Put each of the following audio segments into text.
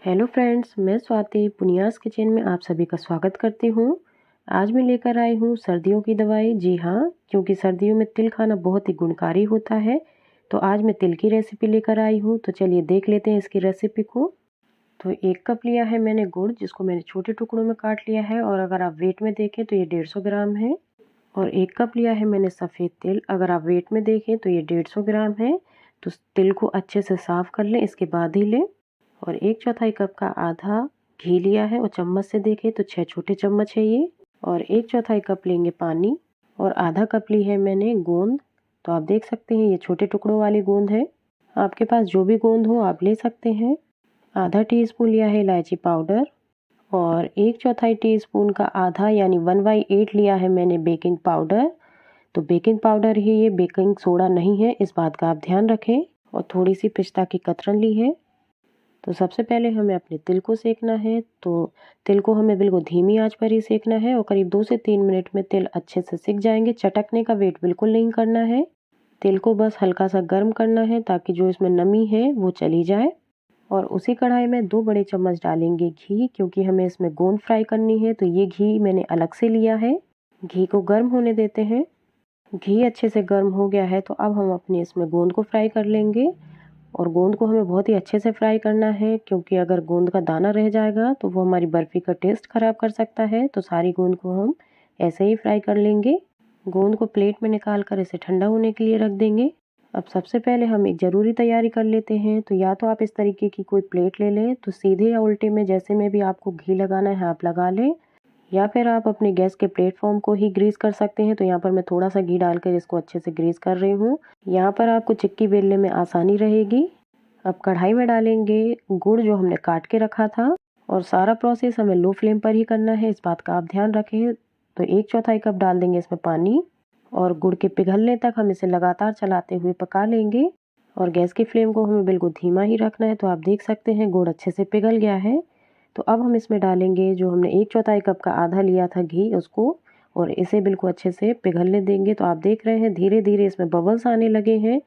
Hello friends, मैं Swati पुनियास kitchen में आप सभी का स्वागत करती हूँ। आज मैं लेकर आई हूँ सर्दियों की दवाई। जी हाँ, क्योंकि सर्दियों में तिल खाना बहुत ही गुणकारी होता है, तो आज मैं तिल की रेसिपी लेकर आई हूँ। तो चलिए देख लेते हैं इसकी रेसिपी को। तो 1 कप लिया है मैंने गुड़, जिसको मैंने छोटे टुकड़ों में काट लिया है, और अगर आप वेट में देखें तो ये 150 ग्राम है। और 1 कप लिया है मैंने सफ़ेद तिल, अगर आप वेट में देखें तो ये 150 ग्राम है। तो तिल को अच्छे से साफ़ कर लें, इसके बाद ही लें। और 1/4 कप का आधा घी लिया है, और चम्मच से देखें तो 6 छोटे चम्मच है ये। और 1/4 कप लेंगे पानी, और आधा कप ली है मैंने गोंद। तो आप देख सकते हैं ये छोटे टुकड़ों वाली गोंद है, आपके पास जो भी गोंद हो आप ले सकते हैं। आधा टीस्पून लिया है इलायची पाउडर, और 1/4 टीस्पून का आधा यानी 1/8 लिया है मैंने बेकिंग पाउडर। तो बेकिंग पाउडर ही ये, बेकिंग सोडा नहीं है, इस बात का आप ध्यान रखें। और थोड़ी सी पिस्ता की कतरन ली है। तो सबसे पहले हमें अपने तिल को सेकना है। तो तिल को हमें बिल्कुल धीमी आंच पर ही सेकना है, और करीब 2 से 3 मिनट में तिल अच्छे से सिक जाएंगे। चटकने का वेट बिल्कुल नहीं करना है, तिल को बस हल्का सा गर्म करना है ताकि जो इसमें नमी है वो चली जाए। और उसी कढ़ाई में 2 बड़े चम्मच डालेंगे घी, क्योंकि हमें इसमें गोंद फ्राई करनी है। तो ये घी मैंने अलग से लिया है। घी को गर्म होने देते हैं। घी अच्छे से गर्म हो गया है, तो अब हम अपने इसमें गोंद को फ्राई कर लेंगे। और गोंद को हमें बहुत ही अच्छे से फ्राई करना है, क्योंकि अगर गोंद का दाना रह जाएगा तो वो हमारी बर्फ़ी का टेस्ट ख़राब कर सकता है। तो सारी गोंद को हम ऐसे ही फ्राई कर लेंगे। गोंद को प्लेट में निकाल कर इसे ठंडा होने के लिए रख देंगे। अब सबसे पहले हम एक ज़रूरी तैयारी कर लेते हैं। तो या तो आप इस तरीके की कोई प्लेट ले लें, तो सीधे या उल्टे में जैसे में भी आपको घी लगाना है आप लगा लें, या फिर आप अपने गैस के प्लेटफॉर्म को ही ग्रीस कर सकते हैं। तो यहाँ पर मैं थोड़ा सा घी डालकर इसको अच्छे से ग्रीस कर रही हूँ। यहाँ पर आपको चिक्की बेलने में आसानी रहेगी। अब कढ़ाई में डालेंगे गुड़ जो हमने काट के रखा था, और सारा प्रोसेस हमें लो फ्लेम पर ही करना है, इस बात का आप ध्यान रखें। तो 1/4 कप डाल देंगे इसमें पानी, और गुड़ के पिघलने तक हम इसे लगातार चलाते हुए पका लेंगे। और गैस की फ्लेम को हमें बिल्कुल धीमा ही रखना है। तो आप देख सकते हैं गुड़ अच्छे से पिघल गया है। तो अब हम इसमें डालेंगे जो हमने 1/4 कप का आधा लिया था घी, उसको, और इसे बिल्कुल अच्छे से पिघलने देंगे। तो आप देख रहे हैं धीरे धीरे इसमें बबल्स आने लगे हैं,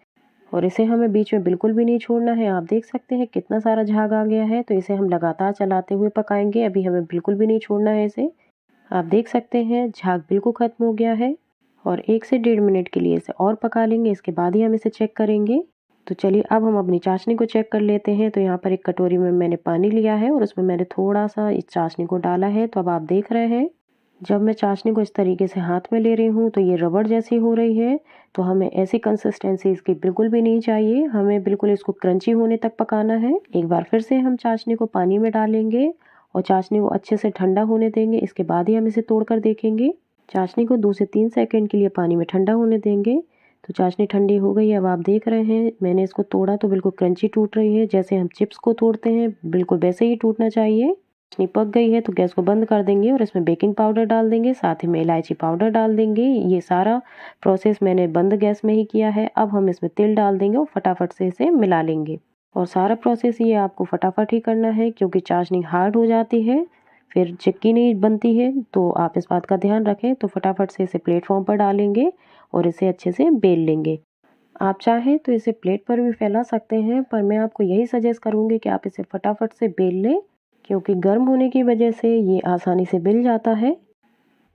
और इसे हमें बीच में बिल्कुल भी नहीं छोड़ना है। आप देख सकते हैं कितना सारा झाग आ गया है। तो इसे हम लगातार चलाते हुए पकाएंगे, अभी हमें बिल्कुल भी नहीं छोड़ना है इसे। आप देख सकते हैं झाग बिल्कुल ख़त्म हो गया है, और 1 से 1.5 मिनट के लिए इसे और पका लेंगे, इसके बाद ही हम इसे चेक करेंगे। तो चलिए अब हम अपनी चाशनी को चेक कर लेते हैं। तो यहाँ पर एक कटोरी में मैंने पानी लिया है, और उसमें मैंने थोड़ा सा इस चाशनी को डाला है। तो अब आप देख रहे हैं जब मैं चाशनी को इस तरीके से हाथ में ले रही हूँ तो ये रबड़ जैसी हो रही है। तो हमें ऐसी कंसिस्टेंसी इसकी बिल्कुल भी नहीं चाहिए, हमें बिल्कुल इसको क्रंची होने तक पकाना है। एक बार फिर से हम चाशनी को पानी में डालेंगे, और चाशनी को अच्छे से ठंडा होने देंगे, इसके बाद ही हम इसे तोड़ कर देखेंगे। चाशनी को 2 से 3 सेकंड के लिए पानी में ठंडा होने देंगे। तो चाशनी ठंडी हो गई है, अब आप देख रहे हैं मैंने इसको तोड़ा तो बिल्कुल क्रंची टूट रही है, जैसे हम चिप्स को तोड़ते हैं बिल्कुल वैसे ही टूटना चाहिए। चाशनी पक गई है, तो गैस को बंद कर देंगे, और इसमें बेकिंग पाउडर डाल देंगे, साथ ही में इलायची पाउडर डाल देंगे। ये सारा प्रोसेस मैंने बंद गैस में ही किया है। अब हम इसमें तिल डाल देंगे, और फटाफट से इसे मिला लेंगे। और सारा प्रोसेस ये आपको फटाफट ही करना है, क्योंकि चाशनी हार्ड हो जाती है, फिर चिक्की नहीं बनती है। तो आप इस बात का ध्यान रखें। तो फटाफट से इसे प्लेटफॉर्म पर डालेंगे, और इसे अच्छे से बेल लेंगे। आप चाहें तो इसे प्लेट पर भी फैला सकते हैं, पर मैं आपको यही सजेस्ट करूँगी कि आप इसे फटाफट से बेल लें, क्योंकि गर्म होने की वजह से ये आसानी से बिल जाता है।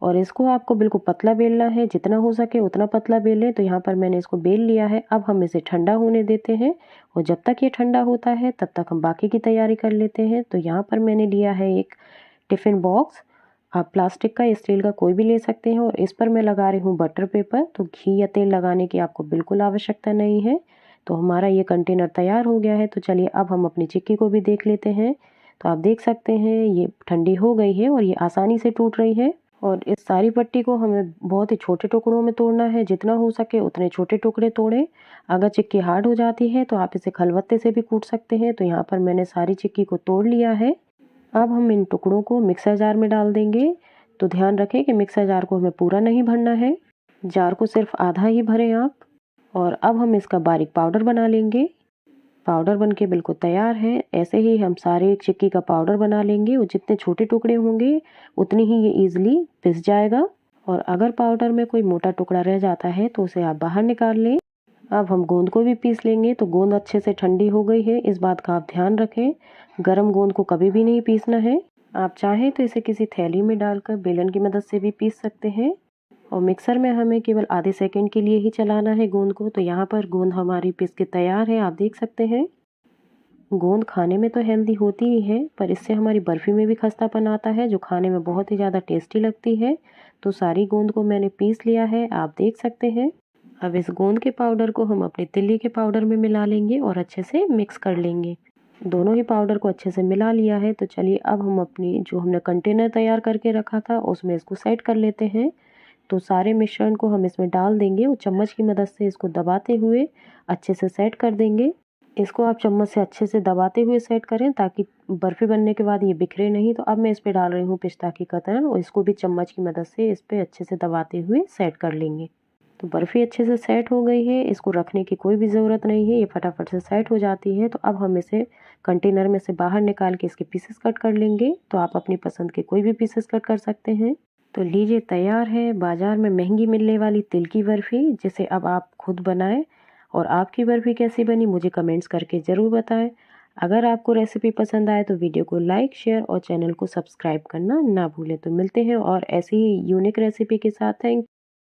और इसको आपको बिल्कुल पतला बेलना है, जितना हो सके उतना पतला बेलें। तो यहाँ पर मैंने इसको बेल लिया है। अब हम इसे ठंडा होने देते हैं, और जब तक ये ठंडा होता है तब तक हम बाकी की तैयारी कर लेते हैं। तो यहाँ पर मैंने लिया है एक टिफ़िन बॉक्स, आप प्लास्टिक का या स्टील का कोई भी ले सकते हैं, और इस पर मैं लगा रही हूँ बटर पेपर। तो घी या तेल लगाने की आपको बिल्कुल आवश्यकता नहीं है। तो हमारा ये कंटेनर तैयार हो गया है। तो चलिए अब हम अपनी चिक्की को भी देख लेते हैं। तो आप देख सकते हैं ये ठंडी हो गई है, और ये आसानी से टूट रही है। और इस सारी पट्टी को हमें बहुत ही छोटे टुकड़ों में तोड़ना है, जितना हो सके उतने छोटे टुकड़े तोड़ें। अगर चिक्की हार्ड हो जाती है तो आप इसे खलबत्ते से भी कूट सकते हैं। तो यहाँ पर मैंने सारी चिक्की को तोड़ लिया है। अब हम इन टुकड़ों को मिक्सर जार में डाल देंगे। तो ध्यान रखें कि मिक्सर जार को हमें पूरा नहीं भरना है, जार को सिर्फ आधा ही भरें आप। और अब हम इसका बारीक पाउडर बना लेंगे। पाउडर बनके बिल्कुल तैयार है। ऐसे ही हम सारे चिक्की का पाउडर बना लेंगे, और जितने छोटे टुकड़े होंगे उतनी ही ये ईजिली पिस जाएगा। और अगर पाउडर में कोई मोटा टुकड़ा रह जाता है तो उसे आप बाहर निकाल लें। अब हम गोंद को भी पीस लेंगे। तो गोंद अच्छे से ठंडी हो गई है, इस बात का आप ध्यान रखें। गरम गोंद को कभी भी नहीं पीसना है। आप चाहें तो इसे किसी थैली में डालकर बेलन की मदद से भी पीस सकते हैं। और मिक्सर में हमें केवल आधे सेकंड के लिए ही चलाना है गोंद को। तो यहाँ पर गोंद हमारी पीस के तैयार है, आप देख सकते हैं। गोंद खाने में तो हेल्दी होती ही है, पर इससे हमारी बर्फ़ी में भी खस्तापन आता है, जो खाने में बहुत ही ज़्यादा टेस्टी लगती है। तो सारी गोंद को मैंने पीस लिया है, आप देख सकते हैं। अब इस गोंद के पाउडर को हम अपने तिल्ली के पाउडर में मिला लेंगे और अच्छे से मिक्स कर लेंगे। दोनों ही पाउडर को अच्छे से मिला लिया है। तो चलिए अब हम अपनी जो हमने कंटेनर तैयार करके रखा था उसमें इसको सेट कर लेते हैं। तो सारे मिश्रण को हम इसमें डाल देंगे और चम्मच की मदद से इसको दबाते हुए अच्छे से सेट कर देंगे। इसको आप चम्मच से अच्छे से दबाते हुए सेट करें ताकि बर्फ़ी बनने के बाद ये बिखरे नहीं। तो अब मैं इस पे डाल रही हूँ पिस्ता की कतरन और इसको भी चम्मच की मदद से इस पे अच्छे से दबाते हुए सेट कर लेंगे। तो बर्फ़ी अच्छे से सेट हो गई है, इसको रखने की कोई भी ज़रूरत नहीं है, ये फटाफट से सेट हो जाती है। तो अब हम इसे कंटेनर में से बाहर निकाल के इसके पीसेस कट कर लेंगे। तो आप अपनी पसंद के कोई भी पीसेस कट कर सकते हैं। तो लीजिए तैयार है बाज़ार में महंगी मिलने वाली तिल की बर्फ़ी, जिसे अब आप खुद बनाएं। और आपकी बर्फ़ी कैसी बनी मुझे कमेंट्स करके ज़रूर बताएं। अगर आपको रेसिपी पसंद आए तो वीडियो को लाइक, शेयर और चैनल को सब्सक्राइब करना ना भूलें। तो मिलते हैं और ऐसी ही यूनिक रेसिपी के साथ। थैंक